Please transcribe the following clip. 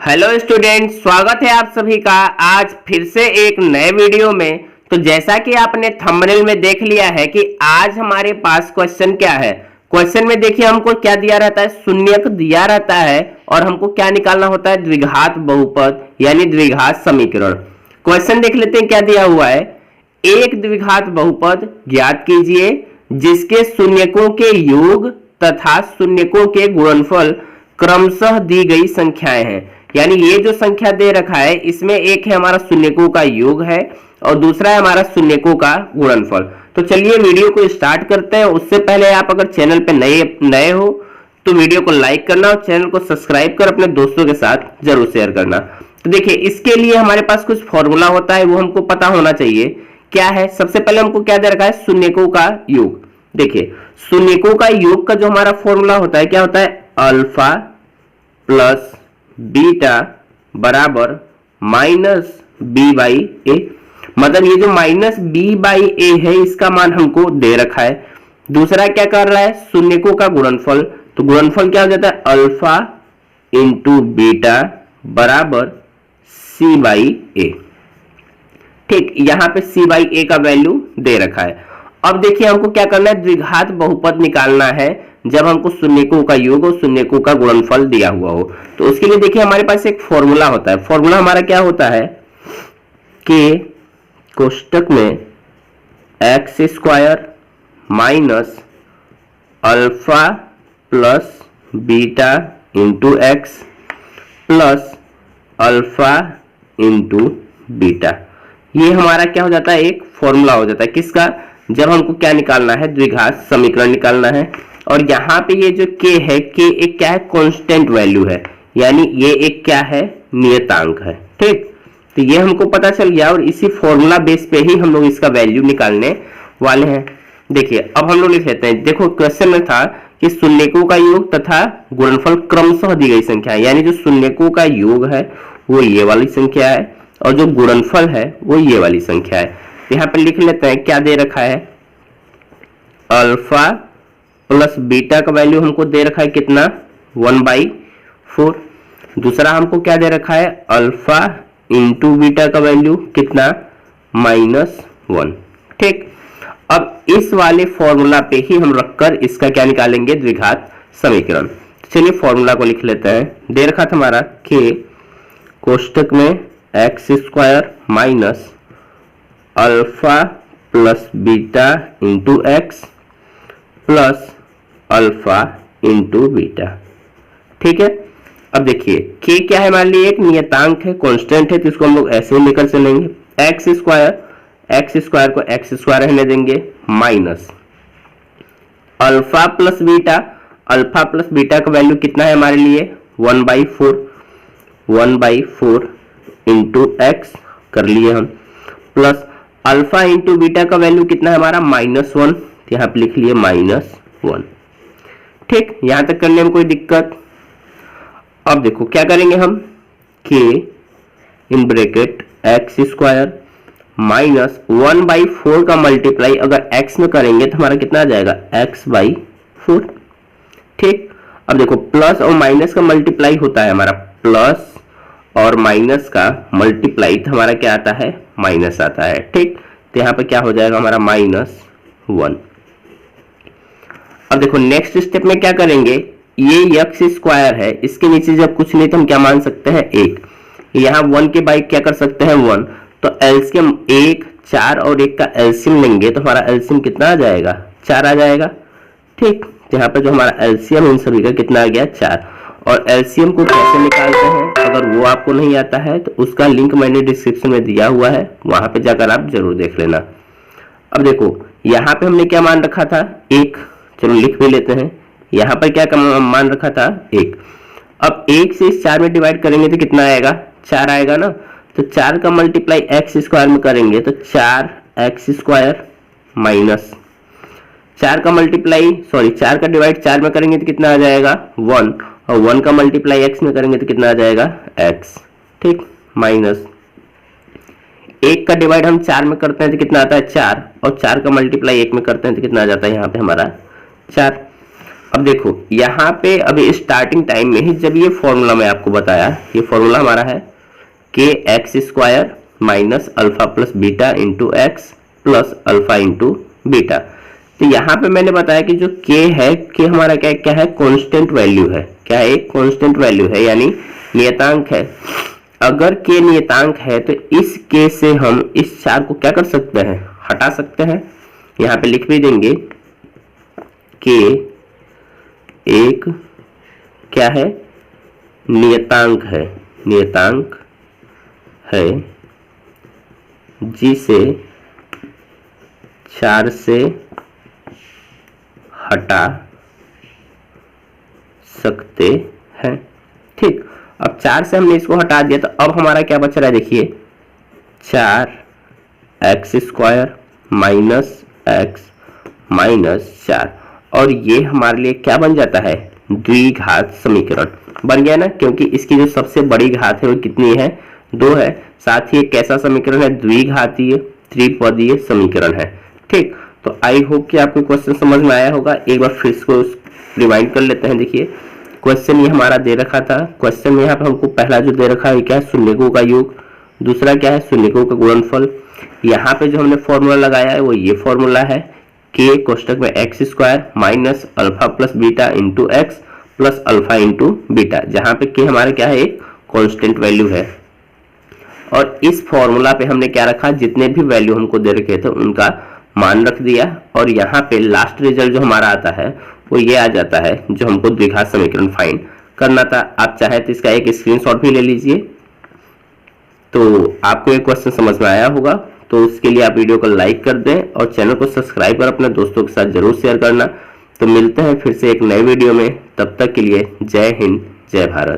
Hello student, स्वागत है आप सभी का आज फिर से एक नए वीडियो में। तो जैसा कि आपने थंबनेल में देख लिया है कि आज हमारे पास क्वेश्चन क्या है। क्वेश्चन में देखिए हमको क्या दिया रहता है, शून्यक दिया रहता है और हमको क्या निकालना होता है, द्विघात बहुपद यानी द्विघात समीकरण। क्वेश्चन देख लेते हैं क्या दिया हुआ है। एक द्विघात बहुपद ज्ञात कीजिए जिसके शून्यकों के योग तथा शून्यकों के गुणनफल क्रमशः दी गई संख्याएं हैं। यानी ये जो संख्या दे रखा है इसमें एक है हमारा शून्यकों का योग है और दूसरा है हमारा शून्यकों का गुणनफल। तो चलिए वीडियो को स्टार्ट करते हैं। उससे पहले आप अगर चैनल पे नए हो तो वीडियो को लाइक करना और चैनल को सब्सक्राइब कर अपने दोस्तों के साथ जरूर शेयर करना। तो देखिए इसके लिए हमारे पास कुछ फॉर्मूला होता है, वो हमको पता होना चाहिए। क्या है, सबसे पहले हमको क्या दे रखा है, शून्यकों का योग। देखिए शून्यकों का योग का जो हमारा फॉर्मूला होता है क्या होता है, अल्फा प्लस बीटा बराबर माइनस बी बाई ए। मतलब ये जो माइनस बी बाई ए है इसका मान हमको दे रखा है। दूसरा क्या कर रहा है, शून्यकों का गुणनफल। तो गुणनफल क्या हो जाता है, अल्फा इंटू बीटा बराबर सी बाई ए। ठीक, यहां पे सी बाई ए का वैल्यू दे रखा है। अब देखिए हमको क्या करना है, द्विघात बहुपद निकालना है जब हमको शून्यकों का योग और शून्यकों का गुणनफल दिया हुआ हो। तो उसके लिए देखिए हमारे पास एक फॉर्मूला होता है। फॉर्मूला हमारा क्या होता है कि कोष्टक में x square minus alpha plus beta into x plus alpha into beta. ये हमारा क्या हो जाता है, एक फॉर्मूला हो जाता है। किसका, जब हमको क्या निकालना है, द्विघात समीकरण निकालना है। और यहाँ पे ये जो k है, k एक क्या है, कांस्टेंट वैल्यू है, यानी ये एक क्या है, नियतांक है। ठीक, तो ये हमको पता चल गया और इसी फॉर्मूला बेस पे ही हम लोग इसका वैल्यू निकालने वाले हैं। देखिए अब हम लोग लिख लेते हैं। देखो क्वेश्चन में था कि शून्यकों का योग तथा गुणनफल क्रमशः दी गई संख्या है, यानी जो शून्यकों का योग है वो ये वाली संख्या है और जो गुणनफल है वो ये वाली संख्या है। यहाँ पे लिख लेते हैं क्या दे रखा है, अल्फा प्लस बीटा का वैल्यू हमको दे रखा है कितना, 1/4। दूसरा हमको क्या दे रखा है, अल्फा इंटू बीटा का वैल्यू कितना, -1। ठीक, अब इस वाले फॉर्मूला पे ही हम रखकर इसका क्या निकालेंगे, द्विघात समीकरण। चलिए फॉर्मूला को लिख लेते हैं। दे रखा था हमारा के कोष्टक में x square minus alpha plus beta into x plus alpha into beta. ठीक है, अब देखिए k क्या है, हमारे लिए एक नियतांक है, कांस्टेंट है, तो इसको हम लोग ऐसे ही लेकर चलेंगे। एक्स स्क्वायर को एक्स स्क्वायर रहने देंगे माइनस अल्फा प्लस बीटा का वैल्यू कितना है हमारे लिए, 1/4 इंटू एक्स कर लिए हम, प्लस अल्फा इंटू बीटा का वैल्यू कितना है हमारा, -1। यहाँ पे लिख लिए -1। ठीक, यहां तक करने में कोई दिक्कत। अब देखो क्या करेंगे हम, k in bracket x square minus 1/4 का मल्टीप्लाई अगर x में करेंगे तो हमारा कितना आ जाएगा, x/4। ठीक, अब देखो प्लस और माइनस का मल्टीप्लाई होता है हमारा, प्लस और माइनस का मल्टीप्लाई तो हमारा क्या आता है, माइनस आता है। ठीक, तो यहाँ पे क्या हो जाएगा हमारा -1। अब देखो नेक्स्ट स्टेप में क्या करेंगे, ये एक्स स्क्वायर है, इसके नीचे जब कुछ नहीं तो हम क्या मान सकते हैं, 1। यहाँ 1 के बाई क्या कर सकते हैं, 1। तो एलसीएम 1, 4 और 1 का एलसीएम लेंगे तो हमारा एलसीएम कितना आ जाएगा, 4 आ जाएगा। ठीक, यहाँ पे जो हमारा एलसीएम इन सभी का कितना आ गया, 4। और एलसीएम को कैसे निकालते हैं, अगर वो आपको नहीं आता है तो उसका लिंक मैंने डिस्क्रिप्शन में दिया हुआ है, वहां पे जाकर आप जरूर देख लेना। अब देखो यहाँ पे हमने क्या मान रखा था, 1। चलो लिख भी लेते हैं, यहाँ पर क्या मान रखा था, 1। अब 1 से इस 4 में डिवाइड करेंगे तो कितना आएगा, 4 आएगा ना। तो 4 का मल्टीप्लाई एक्स स्क्वायर में करेंगे तो 4x स्क्वायर माइनस 4 का डिवाइड 4 में करेंगे तो कितना आ जाएगा, 1। और 1 का मल्टीप्लाई x में करेंगे तो कितना आ जाएगा, x। ठीक, माइनस 1 का डिवाइड हम 4 में करते हैं तो कितना आता है, 4। और 4 का मल्टीप्लाई 1 में करते हैं तो कितना आ जाता है यहाँ पे हमारा, 4। अब देखो यहाँ पे अभी स्टार्टिंग टाइम में ही जब ये फॉर्मूला मैं आपको बताया, ये फॉर्मूला हमारा है के x square minus alpha plus beta into x plus alpha into beta. तो यहाँ पे मैंने बताया कि जो के है, के हमारा क्या क्या है, कांस्टेंट वैल्यू है। क्या है, एक कांस्टेंट वैल्यू है, यानी नियतांक है। अगर के नियतांक है तो इस के से हम इस 4 को क्या कर सकते हैं, हटा सकते हैं। यहाँ पे लिख भी देंगे के एक क्या है, नियतांक है, नियतांक है जिसे 4 से हटा सकते हैं। ठीक, अब 4 से हमने इसको हटा दिया तो अब हमारा क्या बच रहा है, देखिए 4 x square minus x minus 4, और ये हमारे लिए क्या बन जाता है, द्विघात समीकरण बन गया ना, क्योंकि इसकी जो सबसे बड़ी घात है वो कितनी है, 2 है। साथ ही एक कैसा समीकरण है, द्विघातीय त्रिपदीय समीकरण है। ठीक, तो आई होप कि आपको क्वेश्चन समझ में आया होगा। एक बार फिर इसको रिवाइंड कर लेते हैं। देखिए क्वेश्चन ये हमारा दे रखा था, क्वेश्चन में यहाँ पे हमको पहला जो दे रखा है क्या है, शून्यकों का योग, दूसरा क्या है, शून्यकों का गुणनफल। यहाँ पे जो हमने फॉर्मूला लगाया है वो ये फॉर्मूला है, के कोष्टक में x square minus alpha plus beta into x plus alpha into beta, जहाँ पे के हमारे क्या है, एक कॉन्स्टेंट वैल्यू है। और इस फॉर्मूला पे हमने क्या रखा, जितने भी वैल्यू हमको दे रखे थे उनका मान रख दिया, और यहाँ पे लास्ट रिजल्ट जो हमारा आता है वो ये आ जाता है जो हमको द्विघात समीकरण फाइंड करना था। आप चाहे तो इसका एक स्क्रीनशॉट भी ले लीजिए। तो आपको ये क्वेश्चन समझ में आया होगा, तो उसके लिए आप वीडियो को लाइक कर दें और चैनल को सब्सक्राइब कर अपने दोस्तों के साथ जरूर शेयर करना। तो मिलते हैं फिर से एक नए वीडियो में, तब तक के लिए जय हिंद जय भारत।